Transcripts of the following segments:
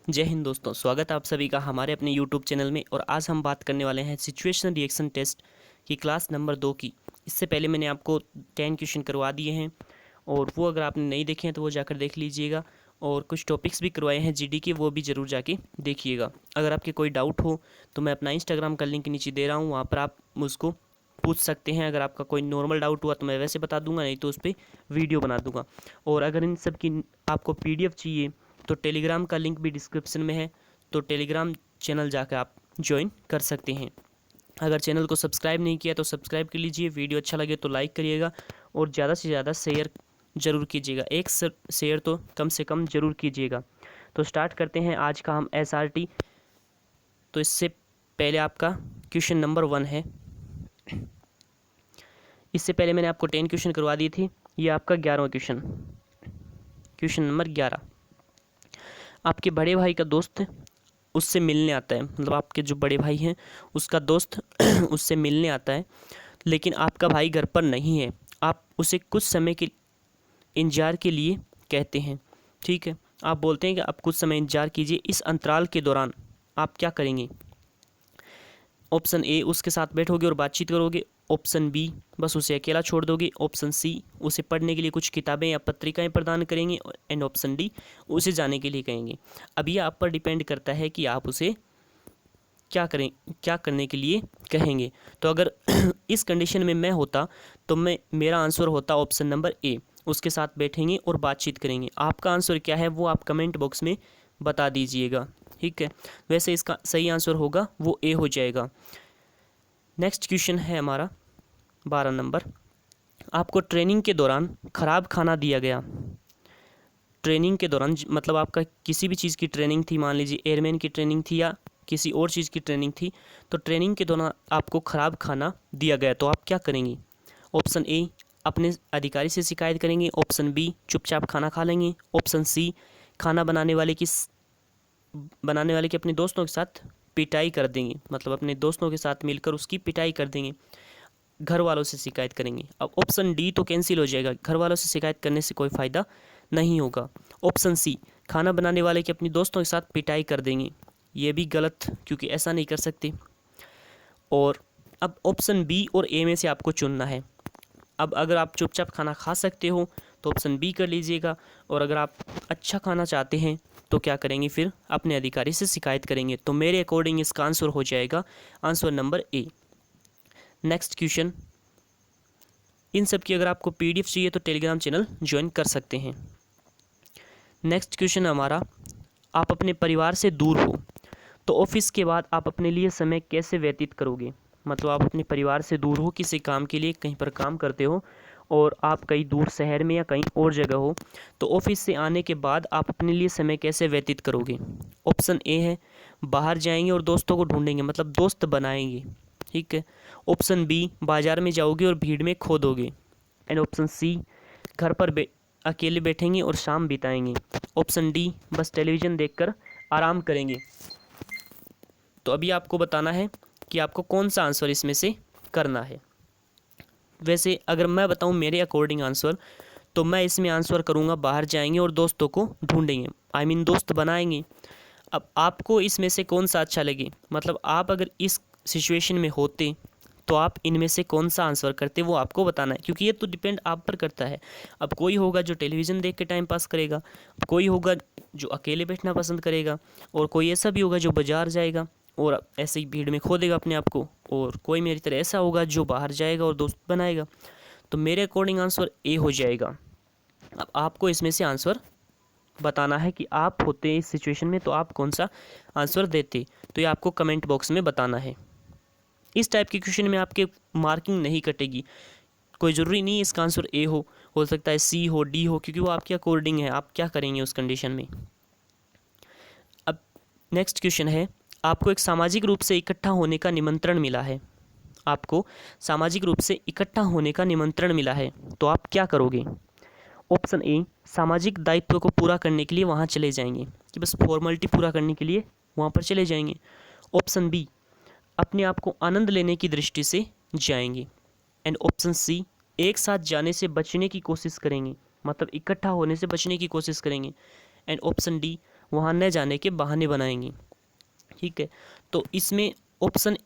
जय हिंद दोस्तों, स्वागत है आप सभी का हमारे अपने यूट्यूब चैनल में। और आज हम बात करने वाले हैं सिचुएशन रिएक्शन टेस्ट की क्लास नंबर 2 की। इससे पहले मैंने आपको 10 क्वेश्चन करवा दिए हैं और वो अगर आपने नहीं देखे हैं तो वो जाकर देख लीजिएगा। और कुछ टॉपिक्स भी करवाए हैं जीडी के, वो भी ज़रूर जाके देखिएगा। अगर आपके कोई डाउट हो तो मैं अपना इंस्टाग्राम का लिंक नीचे दे रहा हूँ, वहाँ पर आप मुझको पूछ सकते हैं। अगर आपका कोई नॉर्मल डाउट हुआ तो मैं वैसे बता दूंगा, नहीं तो उस पर वीडियो बना दूंगा। और अगर इन सब की आपको पीडीएफ चाहिए तो टेलीग्राम का लिंक भी डिस्क्रिप्शन में है, तो टेलीग्राम चैनल जाकर आप ज्वाइन कर सकते हैं। अगर चैनल को सब्सक्राइब नहीं किया तो सब्सक्राइब कर लीजिए, वीडियो अच्छा लगे तो लाइक करिएगा और ज़्यादा से ज़्यादा शेयर ज़रूर कीजिएगा। एक शेयर तो कम से कम ज़रूर कीजिएगा। तो स्टार्ट करते हैं आज का हम एसआरटी। तो इससे पहले आपका क्वेश्चन नंबर 1 है। इससे पहले मैंने आपको 10 क्वेश्चन करवा दिए थे, ये आपका 11वां क्वेश्चन, क्वेश्चन नंबर 11। आपके बड़े भाई का दोस्त उससे मिलने आता है, मतलब आपके जो बड़े भाई हैं उसका दोस्त उससे मिलने आता है, लेकिन आपका भाई घर पर नहीं है। आप उसे कुछ समय के इंतजार के लिए कहते हैं, ठीक है। आप बोलते हैं कि आप कुछ समय इंतजार कीजिए, इस अंतराल के दौरान आप क्या करेंगे? ऑप्शन ए, उसके साथ बैठोगे और बातचीत करोगे। ऑप्शन बी, बस उसे अकेला छोड़ दोगे। ऑप्शन सी, उसे पढ़ने के लिए कुछ किताबें या पत्रिकाएं प्रदान करेंगे। एंड ऑप्शन डी, उसे जाने के लिए कहेंगे। अब ये आप पर डिपेंड करता है कि आप उसे क्या करें, क्या करने के लिए कहेंगे। तो अगर इस कंडीशन में मैं होता तो मेरा आंसर होता ऑप्शन नंबर ए, उसके साथ बैठेंगे और बातचीत करेंगे। आपका आंसर क्या है वो आप कमेंट बॉक्स में बता दीजिएगा, ठीक है। वैसे इसका सही आंसर होगा वो ए हो जाएगा। नेक्स्ट क्वेश्चन है हमारा 12 नंबर। आपको ट्रेनिंग के दौरान ख़राब खाना दिया गया। ट्रेनिंग के दौरान मतलब आपका किसी भी चीज़ की ट्रेनिंग थी, मान लीजिए एयरमैन की ट्रेनिंग थी या किसी और चीज़ की ट्रेनिंग थी, तो ट्रेनिंग के दौरान आपको ख़राब खाना दिया गया, तो आप क्या करेंगे? ऑप्शन ए, अपने अधिकारी से शिकायत करेंगे। ऑप्शन बी, चुपचाप खाना खा लेंगे। ऑप्शन सी, खाना बनाने वाले की अपने दोस्तों के साथ पिटाई कर देंगे, मतलब अपने दोस्तों के साथ मिलकर उसकी पिटाई कर देंगे। घर वालों से शिकायत करेंगे। अब ऑप्शन डी तो कैंसिल हो जाएगा, घर वालों से शिकायत करने से कोई फ़ायदा नहीं होगा। ऑप्शन सी, खाना बनाने वाले की अपने दोस्तों के साथ पिटाई कर देंगे, ये भी गलत, क्योंकि ऐसा नहीं कर सकते। और अब ऑप्शन बी और ए में से आपको चुनना है। अब अगर आप चुपचाप खाना खा सकते हो तो ऑप्शन बी कर लीजिएगा, और अगर आप अच्छा खाना चाहते हैं तो क्या करेंगे? फिर अपने अधिकारी से शिकायत करेंगे। तो मेरे अकॉर्डिंग इसका आंसर हो जाएगा answer number A. Next question. इन सब की अगर आपको पीडीएफ चाहिए तो टेलीग्राम चैनल ज्वाइन कर सकते हैं। नेक्स्ट क्वेश्चन हमारा, आप अपने परिवार से दूर हो तो ऑफिस के बाद आप अपने लिए समय कैसे व्यतीत करोगे? मतलब आप अपने परिवार से दूर हो, किसी काम के लिए कहीं पर काम करते हो और आप कहीं दूर शहर में या कहीं और जगह हो, तो ऑफिस से आने के बाद आप अपने लिए समय कैसे व्यतीत करोगे? ऑप्शन ए है, बाहर जाएंगे और दोस्तों को ढूंढेंगे, मतलब दोस्त बनाएंगे, ठीक है। ऑप्शन बी, बाजार में जाओगे और भीड़ में खो दोगे। एंड ऑप्शन सी, घर पर अकेले बैठेंगे और शाम बिताएंगे। ऑप्शन डी, बस टेलीविज़न देखकर आराम करेंगे। तो अभी आपको बताना है कि आपको कौन सा आंसर इसमें से करना है। वैसे अगर मैं बताऊं मेरे अकॉर्डिंग आंसर, तो मैं इसमें आंसर करूंगा बाहर जाएंगे और दोस्तों को ढूंढेंगे, आई मीन दोस्त बनाएंगे। अब आपको इसमें से कौन सा अच्छा लगे, मतलब आप अगर इस सिचुएशन में होते तो आप इनमें से कौन सा आंसर करते, वो आपको बताना है, क्योंकि ये तो डिपेंड आप पर करता है। अब कोई होगा जो टेलीविज़न देख के टाइम पास करेगा, कोई होगा जो अकेले बैठना पसंद करेगा, और कोई ऐसा भी होगा जो बाज़ार जाएगा और ऐसे ही भीड़ में खो देगा अपने आप को, और कोई मेरी तरह ऐसा होगा जो बाहर जाएगा और दोस्त बनाएगा। तो मेरे अकॉर्डिंग आंसर ए हो जाएगा। अब आपको इसमें से आंसर बताना है कि आप होते इस सिचुएशन में तो आप कौन सा आंसर देते, तो ये आपको कमेंट बॉक्स में बताना है। इस टाइप के क्वेश्चन में आपके मार्किंग नहीं कटेगी, कोई ज़रूरी नहीं इसका आंसर ए हो सकता है सी हो, डी हो, क्योंकि वो आपके अकॉर्डिंग है, आप क्या करेंगे उस कंडीशन में। अब नेक्स्ट क्वेश्चन है, आपको एक सामाजिक रूप से इकट्ठा होने का निमंत्रण मिला है। आपको सामाजिक रूप से इकट्ठा होने का निमंत्रण मिला है, तो आप क्या करोगे? ऑप्शन ए, सामाजिक दायित्व को पूरा करने के लिए वहाँ चले जाएंगे, कि बस फॉर्मेलिटी पूरा करने के लिए वहाँ पर चले जाएंगे। ऑप्शन बी, अपने आप को आनंद लेने की दृष्टि से जाएंगे। एंड ऑप्शन सी, एक साथ जाने से बचने की कोशिश करेंगे, मतलब इकट्ठा होने से बचने की कोशिश करेंगे। एंड ऑप्शन डी, वहाँ न जाने के बहाने बनाएंगी। ठीक है, तो इसमें ऑप्शन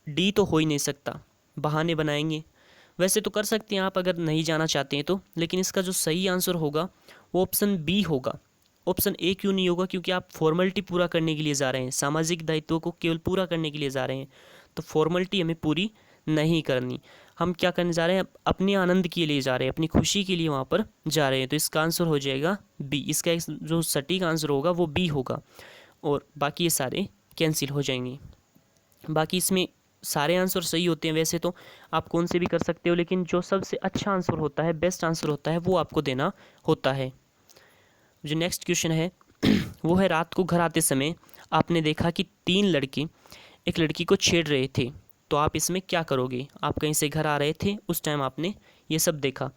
डी तो हो ही नहीं सकता, बहाने बनाएंगे। वैसे तो कर सकते हैं आप अगर नहीं जाना चाहते हैं तो, लेकिन इसका जो सही आंसर होगा वो ऑप्शन बी होगा। ऑप्शन ए क्यों नहीं होगा? क्योंकि आप फॉर्मेलिटी पूरा करने के लिए जा रहे हैं, सामाजिक दायित्वों को केवल पूरा करने के लिए जा रहे हैं, तो फॉर्मेलिटी हमें पूरी नहीं करनी। हम क्या करने जा रहे हैं? अपने आनंद के लिए जा रहे हैं, अपनी खुशी के लिए वहाँ पर जा रहे हैं, तो इसका आंसर हो जाएगा बी। इसका जो सटीक आंसर होगा वो बी होगा, और बाकी ये सारे कैंसिल हो जाएंगे। बाकी इसमें सारे आंसर सही होते हैं वैसे तो, आप कौन से भी कर सकते हो, लेकिन जो सबसे अच्छा आंसर होता है, बेस्ट आंसर होता है, वो आपको देना होता है। जो नेक्स्ट क्वेश्चन है वो है, रात को घर आते समय आपने देखा कि 3 लड़के एक लड़की को छेड़ रहे थे, तो आप इसमें क्या करोगे? आप कहीं से घर आ रहे थे, उस टाइम आपने ये सब देखा,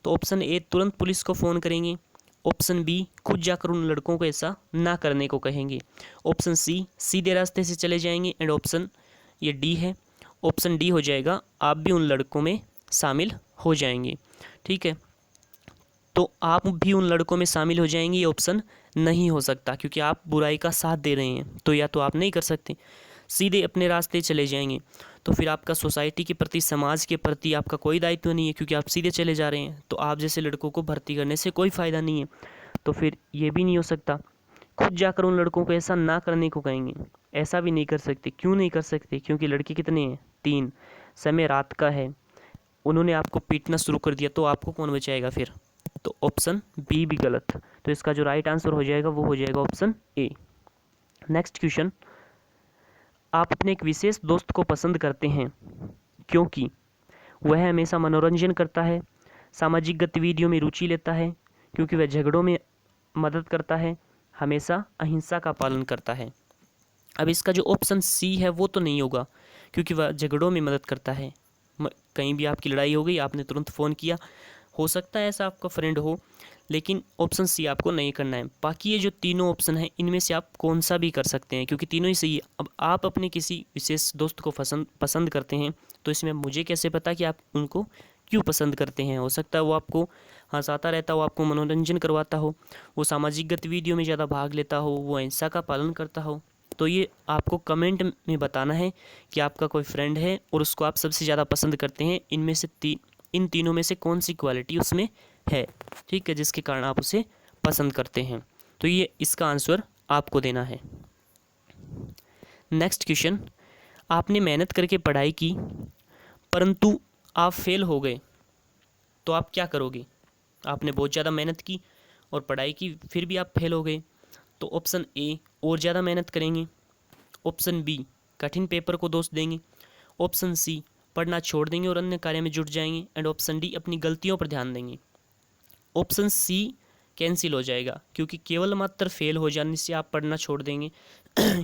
तो ऑप्शन ए तुरंत पुलिस को फ़ोन करेंगे, ऑप्शन बी खुद जाकर उन लड़कों को ऐसा ना करने को कहेंगे, ऑप्शन सी सीधे रास्ते से चले जाएंगे, एंड ऑप्शन ये डी है, ऑप्शन डी हो जाएगा, आप भी उन लड़कों में शामिल हो जाएंगे। ठीक है, तो आप भी उन लड़कों में शामिल हो जाएंगे, ये ऑप्शन नहीं हो सकता, क्योंकि आप बुराई का साथ दे रहे हैं, तो या तो आप नहीं कर सकते, सीधे अपने रास्ते चले जाएंगे, तो फिर आपका सोसाइटी के प्रति, समाज के प्रति आपका कोई दायित्व नहीं है, क्योंकि आप सीधे चले जा रहे हैं, तो आप जैसे लड़कों को भर्ती करने से कोई फ़ायदा नहीं है, तो फिर ये भी नहीं हो सकता। खुद जाकर उन लड़कों को ऐसा ना करने को कहेंगे, ऐसा भी नहीं कर सकते। क्यों नहीं कर सकते? क्योंकि लड़के कितने हैं? 3, समय रात का है, उन्होंने आपको पीटना शुरू कर दिया, तो आपको कौन बचाएगा फिर? तो ऑप्शन बी भी गलत, तो इसका जो राइट आंसर हो जाएगा वो हो जाएगा ऑप्शन ए। नेक्स्ट क्वेश्चन, आप अपने एक विशेष दोस्त को पसंद करते हैं क्योंकि वह हमेशा मनोरंजन करता है, सामाजिक गतिविधियों में रुचि लेता है, क्योंकि वह झगड़ों में मदद करता है, हमेशा अहिंसा का पालन करता है। अब इसका जो ऑप्शन सी है वो तो नहीं होगा, क्योंकि वह झगड़ों में मदद करता है। कहीं भी आपकी लड़ाई हो गई, आपने तुरंत फ़ोन किया, हो सकता है ऐसा आपका फ्रेंड हो, लेकिन ऑप्शन सी आपको नहीं करना है। बाकी ये जो तीनों ऑप्शन हैं, इनमें से आप कौन सा भी कर सकते हैं, क्योंकि तीनों ही सही है। अब आप अपने किसी विशेष दोस्त को पसंद करते हैं, तो इसमें मुझे कैसे पता कि आप उनको क्यों पसंद करते हैं? हो सकता है वो आपको हंसाता रहता हो, आपको मनोरंजन करवाता हो, वो सामाजिक गतिविधियों में ज़्यादा भाग लेता हो, वो अहिंसा का पालन करता हो। तो ये आपको कमेंट में बताना है कि आपका कोई फ्रेंड है और उसको आप सबसे ज़्यादा पसंद करते हैं, इनमें से इन तीनों में से कौन सी क्वालिटी उसमें है, ठीक है, जिसके कारण आप उसे पसंद करते हैं। तो ये इसका आंसर आपको देना है। नेक्स्ट क्वेश्चन, आपने मेहनत करके पढ़ाई की परंतु आप फेल हो गए, तो आप क्या करोगे? आपने बहुत ज़्यादा मेहनत की और पढ़ाई की, फिर भी आप फेल हो गए, तो ऑप्शन ए और ज़्यादा मेहनत करेंगे, ऑप्शन बी कठिन पेपर को दोष देंगे, ऑप्शन सी पढ़ना छोड़ देंगे और अन्य कार्य में जुट जाएंगे, एंड ऑप्शन डी अपनी गलतियों पर ध्यान देंगे। ऑप्शन सी कैंसिल हो जाएगा, क्योंकि केवल मात्र फेल हो जाने से आप पढ़ना छोड़ देंगे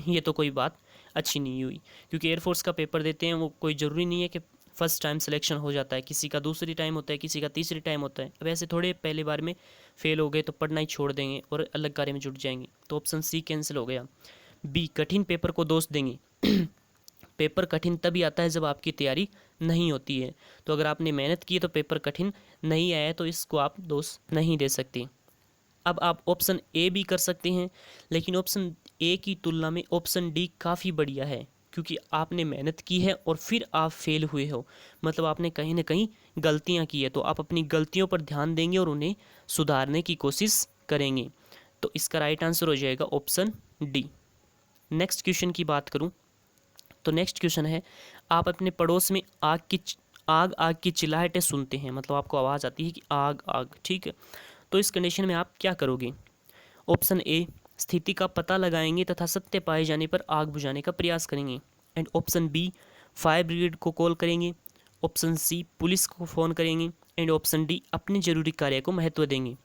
ये तो कोई बात अच्छी नहीं हुई, क्योंकि एयरफोर्स का पेपर देते हैं, वो कोई ज़रूरी नहीं है कि फर्स्ट टाइम सिलेक्शन हो जाता है, किसी का दूसरी टाइम होता है, किसी का तीसरी टाइम होता है। अब ऐसे थोड़े पहले बार में फेल हो गए तो पढ़ना ही छोड़ देंगे और अलग कार्य में जुट जाएंगे, तो ऑप्शन सी कैंसिल हो गया। बी कठिन पेपर को दोष देंगे पेपर कठिन तभी आता है जब आपकी तैयारी नहीं होती है, तो अगर आपने मेहनत की है तो पेपर कठिन नहीं आया, तो इसको आप दोष नहीं दे सकते। अब आप ऑप्शन ए भी कर सकते हैं, लेकिन ऑप्शन ए की तुलना में ऑप्शन डी काफ़ी बढ़िया है, क्योंकि आपने मेहनत की है और फिर आप फेल हुए हो, मतलब आपने कहीं ना कहीं गलतियां की है, तो आप अपनी गलतियों पर ध्यान देंगे और उन्हें सुधारने की कोशिश करेंगे, तो इसका राइट आंसर हो जाएगा ऑप्शन डी। नेक्स्ट क्वेश्चन की बात करूं तो नेक्स्ट क्वेश्चन है, आप अपने पड़ोस में आग की चिल्लाहटें सुनते हैं, मतलब आपको आवाज़ आती है कि आग आग, ठीक है, तो इस कंडीशन में आप क्या करोगे? ऑप्शन ए स्थिति का पता लगाएंगे तथा सत्य पाए जाने पर आग बुझाने का प्रयास करेंगे, and option B fire brigade को कॉल करेंगे, ऑप्शन सी पुलिस को फ़ोन करेंगे, एंड ऑप्शन डी अपने जरूरी कार्य को महत्व देंगे।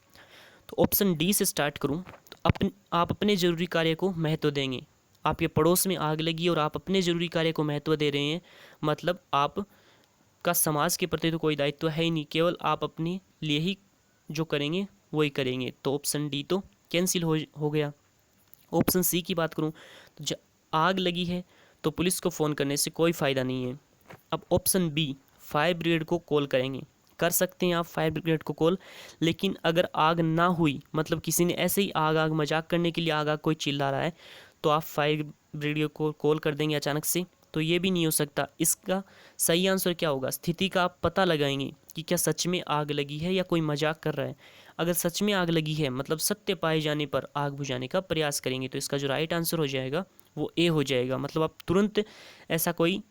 तो ऑप्शन डी से स्टार्ट करूं तो आप अपने ज़रूरी कार्य को महत्व देंगे। आपके पड़ोस में आग लगी और आप अपने ज़रूरी कार्य को महत्व दे रहे हैं, मतलब आप का समाज के प्रति तो कोई दायित्व है ही नहीं, केवल आप अपने लिए ही जो करेंगे वही करेंगे, तो ऑप्शन डी तो कैंसिल हो गया। ऑप्शन सी की बात करूं तो जब आग लगी है तो पुलिस को फ़ोन करने से कोई फ़ायदा नहीं है। अब ऑप्शन बी फायर ब्रिगेड को कॉल करेंगे, कर सकते हैं आप फायर ब्रिगेड को कॉल। लेकिन अगर आग ना हुई, मतलब किसी ने ऐसे ही आग मजाक करने के लिए आग कोई चिल्ला रहा है, तो आप फायर ब्रिगेड को कॉल कर देंगे अचानक से, तो ये भी नहीं हो सकता। इसका सही आंसर क्या होगा, स्थिति का आप पता लगाएंगे कि क्या सच में आग लगी है या कोई मजाक कर रहा है। अगर सच में आग लगी है, मतलब सत्य पाए जाने पर आग बुझाने का प्रयास करेंगे, तो इसका जो राइट आंसर हो जाएगा वो ए हो जाएगा। मतलब आप तुरंत ऐसा कोई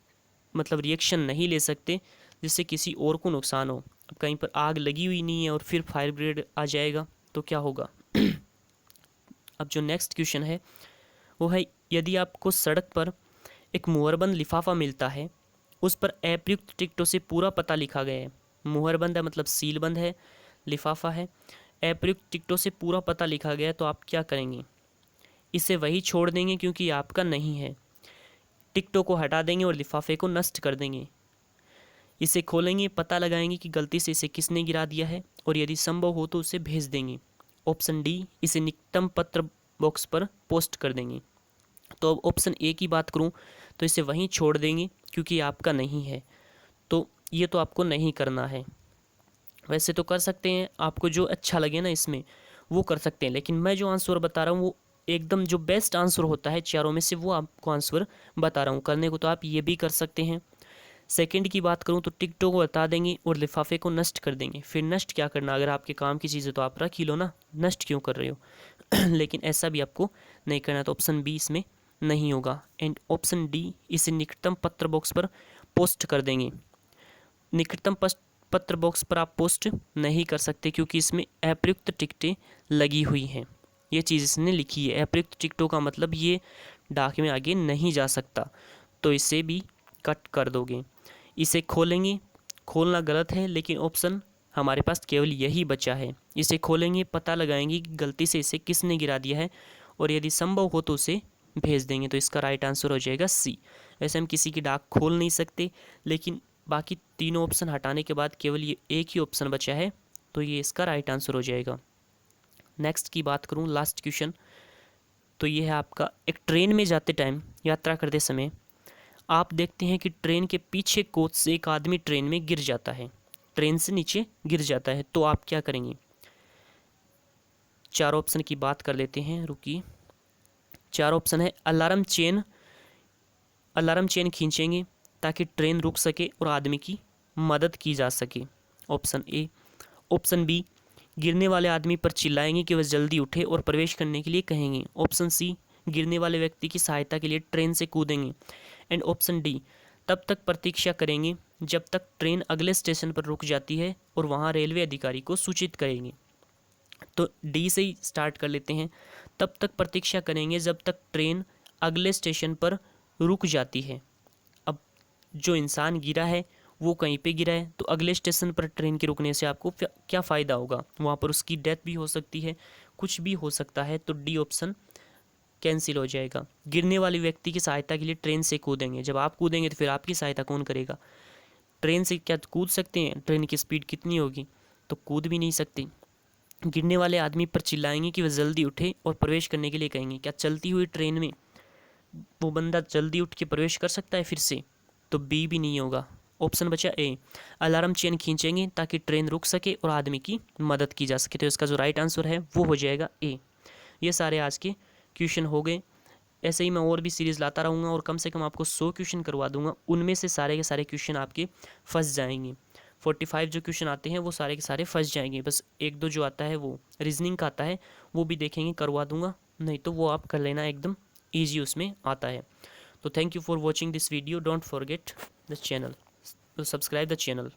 मतलब रिएक्शन नहीं ले सकते जिससे किसी और को नुकसान हो। अब कहीं पर आग लगी हुई नहीं है और फिर फायर ब्रिगेड आ जाएगा तो क्या होगा। अब जो नेक्स्ट क्वेश्चन है वो है, यदि आपको सड़क पर एक मुहरबंद लिफाफा मिलता है, उस पर अप्रयुक्त टिकटों से पूरा पता लिखा गया है। मुहरबंद है मतलब सील बंद है, लिफाफा है, अप्रयुक्त टिकटों से पूरा पता लिखा गया है, तो आप क्या करेंगे। इसे वही छोड़ देंगे क्योंकि आपका नहीं है, टिकटों को हटा देंगे और लिफाफे को नष्ट कर देंगे। इसे खोलेंगे, पता लगाएंगे कि गलती से इसे किसने गिरा दिया है, और यदि संभव हो तो उसे भेज देंगे। ऑप्शन डी, इसे निकटतम पत्र बॉक्स पर पोस्ट कर देंगे। तो अब ऑप्शन ए की बात करूं तो इसे वहीं छोड़ देंगे क्योंकि आपका नहीं है, तो ये तो आपको नहीं करना है। वैसे तो कर सकते हैं, आपको जो अच्छा लगे ना इसमें वो कर सकते हैं, लेकिन मैं जो आंसर बता रहा हूँ वो एकदम जो बेस्ट आंसर होता है चारों में से, वो आपको आंसर बता रहा हूँ। करने को तो आप ये भी कर सकते हैं। सेकंड की बात करूँ तो टिकटों को बता देंगे और लिफाफे को नष्ट कर देंगे। फिर नष्ट क्या करना, अगर आपके काम की चीज़ है तो आप रख ही लो ना, नष्ट क्यों कर रहे हो। लेकिन ऐसा भी आपको नहीं करना, तो ऑप्शन बी इसमें नहीं होगा। एंड ऑप्शन डी, इसे निकटतम पत्र बॉक्स पर पोस्ट कर देंगे। निकटतम पत्र बॉक्स पर आप पोस्ट नहीं कर सकते क्योंकि इसमें अप्रयुक्त टिकटें लगी हुई हैं। ये चीज़ इसने लिखी है, अप्रयुक्त टिकटों का मतलब ये डाक में आगे नहीं जा सकता, तो इसे भी कट कर दोगे। इसे खोलेंगे, खोलना गलत है, लेकिन ऑप्शन हमारे पास केवल यही बचा है। इसे खोलेंगे, पता लगाएंगे कि गलती से इसे किसने गिरा दिया है, और यदि संभव हो तो उसे भेज देंगे। तो इसका राइट आंसर हो जाएगा सी। वैसे हम किसी की डाक खोल नहीं सकते, लेकिन बाकी तीनों ऑप्शन हटाने के बाद केवल ये एक ही ऑप्शन बचा है, तो ये इसका राइट आंसर हो जाएगा। नेक्स्ट की बात करूँ, लास्ट क्वेश्चन, तो ये है आपका, एक ट्रेन में जाते टाइम, यात्रा करते समय आप देखते हैं कि ट्रेन के पीछे कोच से एक आदमी ट्रेन में गिर जाता है, ट्रेन से नीचे गिर जाता है, तो आप क्या करेंगे। चार ऑप्शन की बात कर लेते हैं, रुकिए। चार ऑप्शन है, अलार्म चेन खींचेंगे ताकि ट्रेन रुक सके और आदमी की मदद की जा सके, ऑप्शन ए। ऑप्शन बी, गिरने वाले आदमी पर चिल्लाएंगे कि वह जल्दी उठे और प्रवेश करने के लिए कहेंगे, ऑप्शन सी, गिरने वाले व्यक्ति की सहायता के लिए ट्रेन से कूदेंगे, एंड ऑप्शन डी, तब तक प्रतीक्षा करेंगे जब तक ट्रेन अगले स्टेशन पर रुक जाती है और वहां रेलवे अधिकारी को सूचित करेंगे। तो डी से ही स्टार्ट कर लेते हैं, तब तक प्रतीक्षा करेंगे जब तक ट्रेन अगले स्टेशन पर रुक जाती है। अब जो इंसान गिरा है वो कहीं पे गिरा है, तो अगले स्टेशन पर ट्रेन के रुकने से आपको क्या फ़ायदा होगा, वहाँ पर उसकी डेथ भी हो सकती है, कुछ भी हो सकता है, तो डी ऑप्शन कैंसिल हो जाएगा। गिरने वाले व्यक्ति की सहायता के लिए ट्रेन से कूदेंगे, जब आप कूदेंगे तो फिर आपकी सहायता कौन करेगा। ट्रेन से क्या कूद सकते हैं, ट्रेन की स्पीड कितनी होगी, तो कूद भी नहीं सकते। गिरने वाले आदमी पर चिल्लाएंगे कि वह जल्दी उठे और प्रवेश करने के लिए कहेंगे, क्या चलती हुई ट्रेन में वो बंदा जल्दी उठ के प्रवेश कर सकता है फिर से, तो बी भी नहीं होगा। ऑप्शन बचा ए, अलार्म चेन खींचेंगे ताकि ट्रेन रुक सके और आदमी की मदद की जा सके, तो इसका जो राइट आंसर है वो हो जाएगा ए। ये सारे आज के क्वेश्चन हो गए। ऐसे ही मैं और भी सीरीज़ लाता रहूँगा और कम से कम आपको 100 क्वेश्चन करवा दूंगा, उनमें से सारे के सारे क्वेश्चन आपके फंस जाएंगे। 45 जो क्वेश्चन आते हैं वो सारे के सारे फंस जाएंगे, बस एक दो जो आता है वो रीजनिंग का आता है वो भी देखेंगे, करवा दूंगा, नहीं तो वो आप कर लेना, एकदम ईजी उसमें आता है। तो thank you for watching this video, don't forget the channel, तो सब्सक्राइब द चैनल।